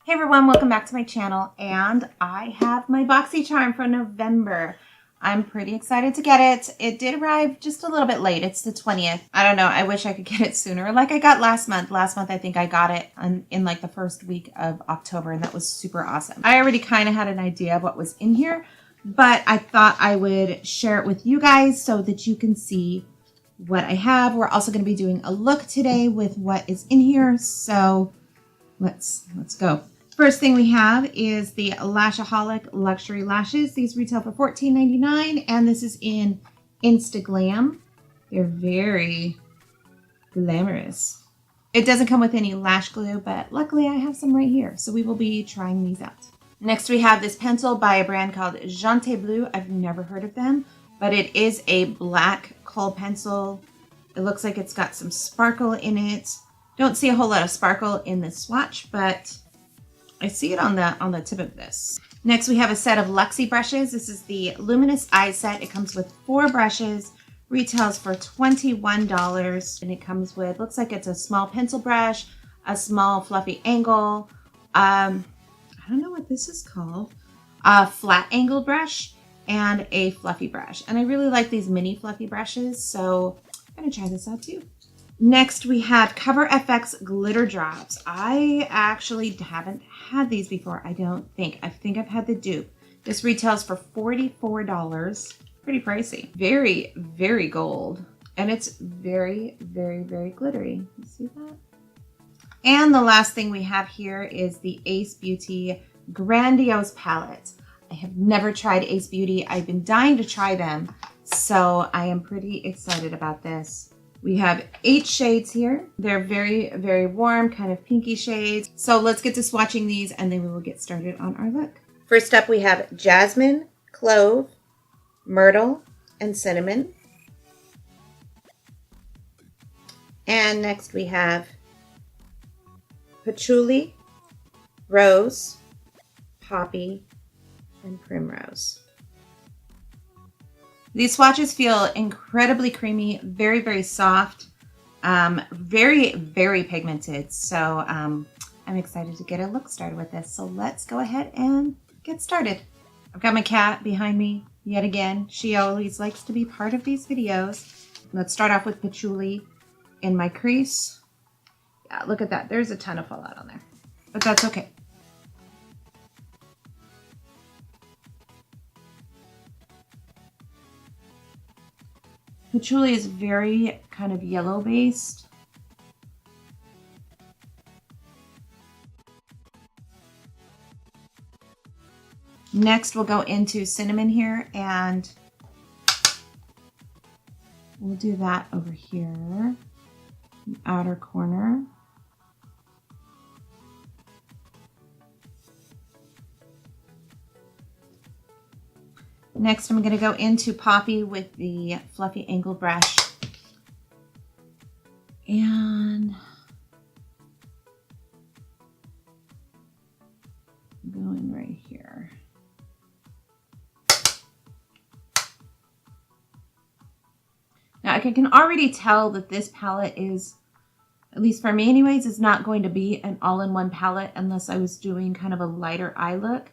Hey everyone, welcome back to my channel, and I have my BoxyCharm for November. I'm pretty excited to get it. It did arrive just a little bit late. It's the 20th. I don't know. I wish I could get it sooner. Like I got last month. Last month I think I got it in like the first week of October, and that was super awesome. I already kind of had an idea of what was in here, but I thought I would share it with you guys so that you can see what I have. We're also going to be doing a look today with what is in here, so let's go. First thing we have is the Lashaholic Luxury Lashes. These retail for $14.99, and this is in Instaglam. They're very glamorous. It doesn't come with any lash glue, but luckily I have some right here, so we will be trying these out. Next we have this pencil by a brand called Jante Bleu. I've never heard of them, but it is a black kohl pencil. It looks like it's got some sparkle in it. Don't see a whole lot of sparkle in this swatch, but I see it on the tip of this. Next, we have a set of Luxie brushes. This is the Luminous Eye Set. It comes with 4 brushes, retails for $21, and it comes with, looks like it's a small pencil brush, a small fluffy angle. I don't know what this is called. A flat angled brush and a fluffy brush. And I really like these mini fluffy brushes, so I'm gonna try this out too. Next, we have Cover FX Glitter Drops. I actually haven't had these before, I don't think. I think I've had the dupe. This retails for $44. Pretty pricey. Very, very gold. And it's very, very, very glittery. You see that? And the last thing we have here is the Ace Beauty Grandiose Palette. I have never tried Ace Beauty. I've been dying to try them, so I am pretty excited about this. We have 8 shades here. They're very, very warm, kind of pinky shades. So let's get to swatching these and then we will get started on our look. First up, we have Jasmine, Clove, Myrtle, and Cinnamon. And next we have Patchouli, Rose, Poppy, and Primrose. These swatches feel incredibly creamy, very, very soft, very, very pigmented. So I'm excited to get a look started with this. So let's go ahead and get started. I've got my cat behind me yet again. She always likes to be part of these videos. Let's start off with Patchouli in my crease. Yeah, look at that. There's a ton of fallout on there, but that's okay. Patchouli is very kind of yellow based. Next, we'll go into Cinnamon here, and we'll do that over here, the outer corner. Next, I'm going to go into Poppy with the fluffy angle brush. And go in right here. Now, I can already tell that this palette is, at least for me anyways, is not going to be an all-in-one palette unless I was doing kind of a lighter eye look.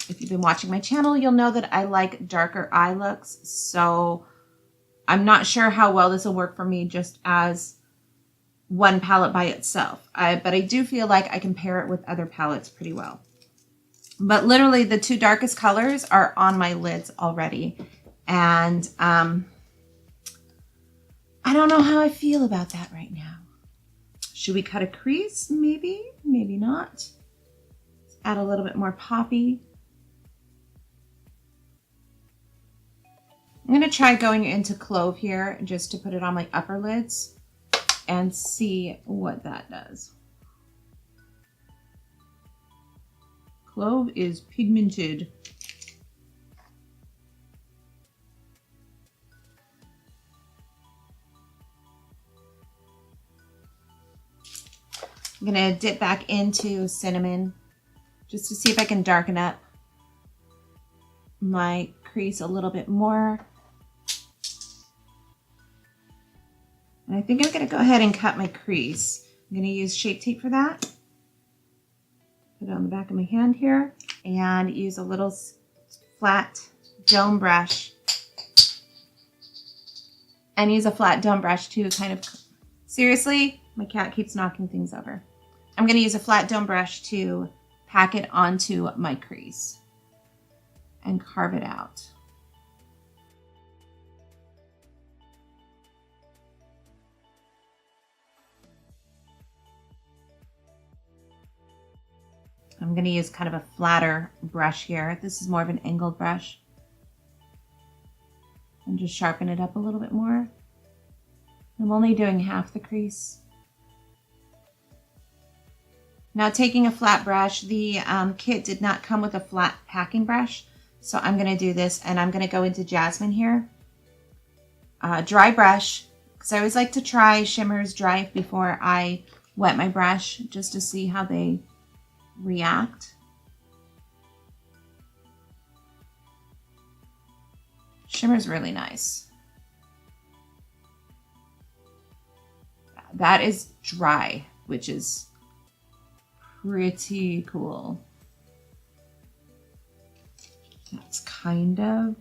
If you've been watching my channel, you'll know that I like darker eye looks, so I'm not sure how well this will work for me just as one palette by itself. But I do feel like I can pair it with other palettes pretty well. But literally the 2 darkest colors are on my lids already, and I don't know how I feel about that right now. Should we cut a crease? Maybe, maybe not. Add a little bit more Poppy. I'm going to try going into Clove here just to put it on my upper lids and see what that does. Clove is pigmented. I'm going to dip back into Cinnamon just to see if I can darken up my crease a little bit more. And I think I'm going to go ahead and cut my crease. I'm going to use Shape Tape for that. Put it on the back of my hand here and use a little flat dome brush. And use a flat dome brush to kind of, seriously, my cat keeps knocking things over. I'm going to use a flat dome brush to pack it onto my crease and carve it out. I'm going to use kind of a flatter brush here. This is more of an angled brush. And just sharpen it up a little bit more. I'm only doing half the crease. Now taking a flat brush, the kit did not come with a flat packing brush. So I'm going to do this and I'm going to go into Jasmine here. Dry brush, because I always like to try shimmers dry before I wet my brush just to see how they react. Shimmer's really nice. That is dry, which is pretty cool. That's kind of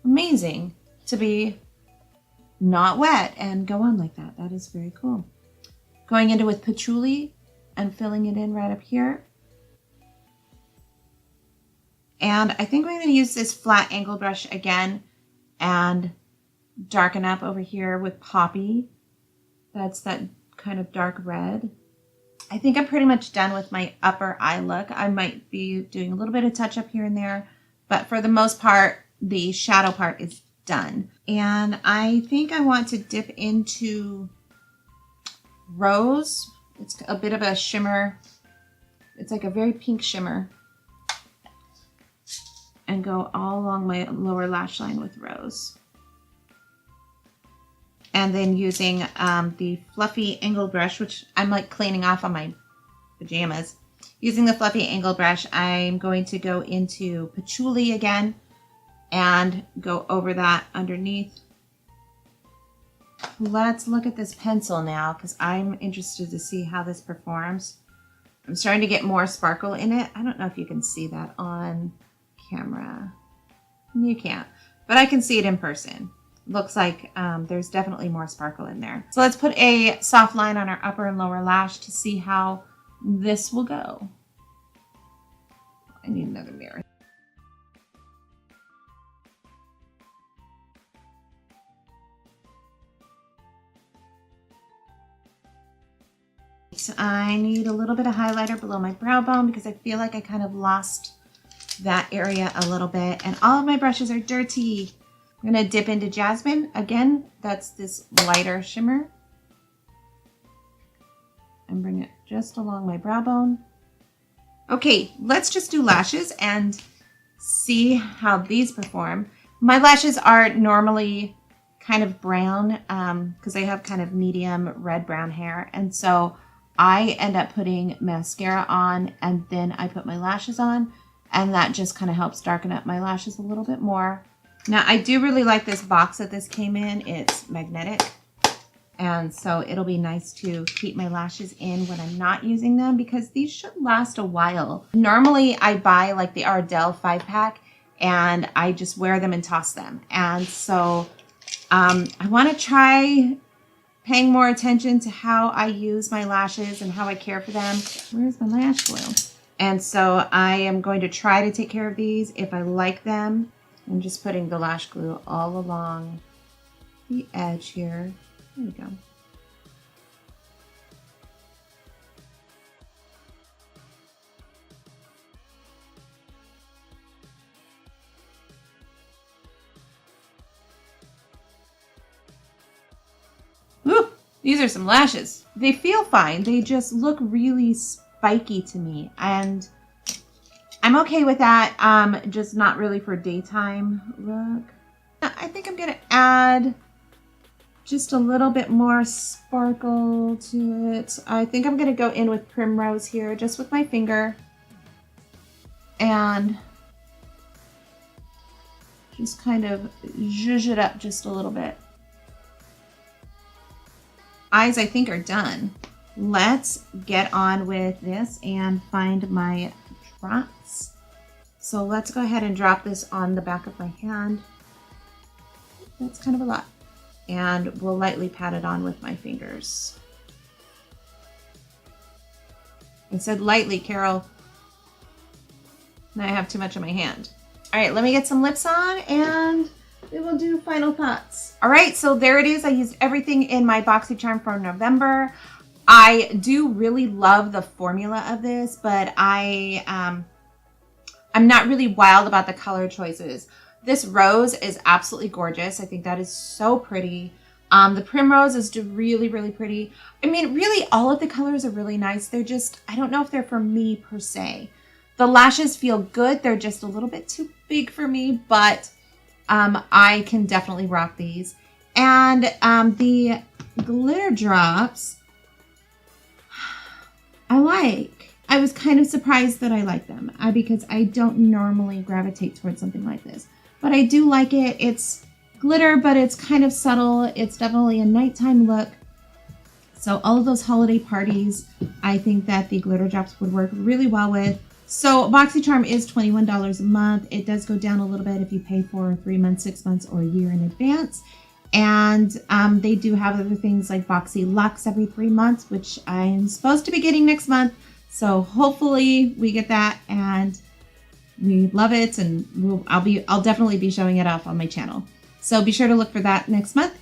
amazing to be not wet and go on like that. That is very cool. Going into with patchouli and filling it in right up here. And I think we're going to use this flat angle brush again and darken up over here with Poppy. That's that kind of dark red. I think I'm pretty much done with my upper eye look. I might be doing a little bit of touch up here and there, but for the most part, the shadow part is done. And I think I want to dip into Rose. It's a bit of a shimmer. It's like a very pink shimmer. And go all along my lower lash line with Rose. And then using the fluffy angle brush, which I'm like cleaning off on my pajamas. Using the fluffy angle brush, I'm going to go into patchouli again and go over that underneath. Let's look at this pencil now because I'm interested to see how this performs. I'm starting to get more sparkle in it. I don't know if you can see that on camera. You can't, but I can see it in person. Looks like there's definitely more sparkle in there. So let's put a soft line on our upper and lower lash to see how this will go. I need another mirror. So I need a little bit of highlighter below my brow bone because I feel like I kind of lost that area a little bit, and all of my brushes are dirty. I'm going to dip into Jasmine. Again, that's this lighter shimmer. And bring it just along my brow bone. Okay, let's just do lashes and see how these perform. My lashes are normally kind of brown because I have kind of medium red-brown hair. And so I end up putting mascara on and then I put my lashes on. And that just kind of helps darken up my lashes a little bit more. Now, I do really like this box that this came in. It's magnetic. And so it'll be nice to keep my lashes in when I'm not using them because these should last a while. Normally, I buy like the Ardell 5-pack and I just wear them and toss them. And so I want to try paying more attention to how I use my lashes and how I care for them. Where's my lash glue? And so I am going to try to take care of these if I like them. I'm just putting the lash glue all along the edge here. There we go. Woo! These are some lashes. They feel fine. They just look really spiky to me, and I'm okay with that. Just not really for daytime look. I think I'm gonna add just a little bit more sparkle to it. I think I'm gonna go in with Primrose here, just with my finger, and just kind of zhuzh it up just a little bit. Eyes, I think, are done. let's get on with this and find my drops. So let's go ahead and drop this on the back of my hand. That's kind of a lot. And we'll lightly pat it on with my fingers. I said lightly, Carol. Now I have too much in my hand. All right, let me get some lips on and we will do final thoughts. All right, so there it is. I used everything in my BoxyCharm for November. I do really love the formula of this, but I'm not really wild about the color choices. This rose is absolutely gorgeous. I think that is so pretty. The primrose is really, really pretty. I mean, really all of the colors are really nice. They're just, I don't know if they're for me per se. The lashes feel good. They're just a little bit too big for me, but I can definitely rock these. And the glitter drops, I like. I was kind of surprised that I like them because I don't normally gravitate towards something like this. But I do like it. It's glitter, but it's kind of subtle. It's definitely a nighttime look. So all of those holiday parties, I think that the glitter drops would work really well with. So BoxyCharm is $21 a month. It does go down a little bit if you pay for 3 months, 6 months, or a year in advance. And they do have other things like Boxy Luxe every 3 months, which I'm supposed to be getting next month. So hopefully we get that and we love it, and I'll definitely be showing it off on my channel. So be sure to look for that next month.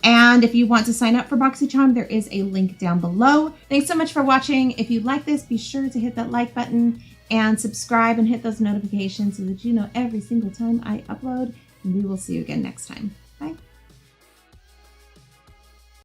And if you want to sign up for BoxyCharm, there is a link down below. Thanks so much for watching. If you like this, be sure to hit that like button and subscribe and hit those notifications so that you know every single time I upload. And we will see you again next time.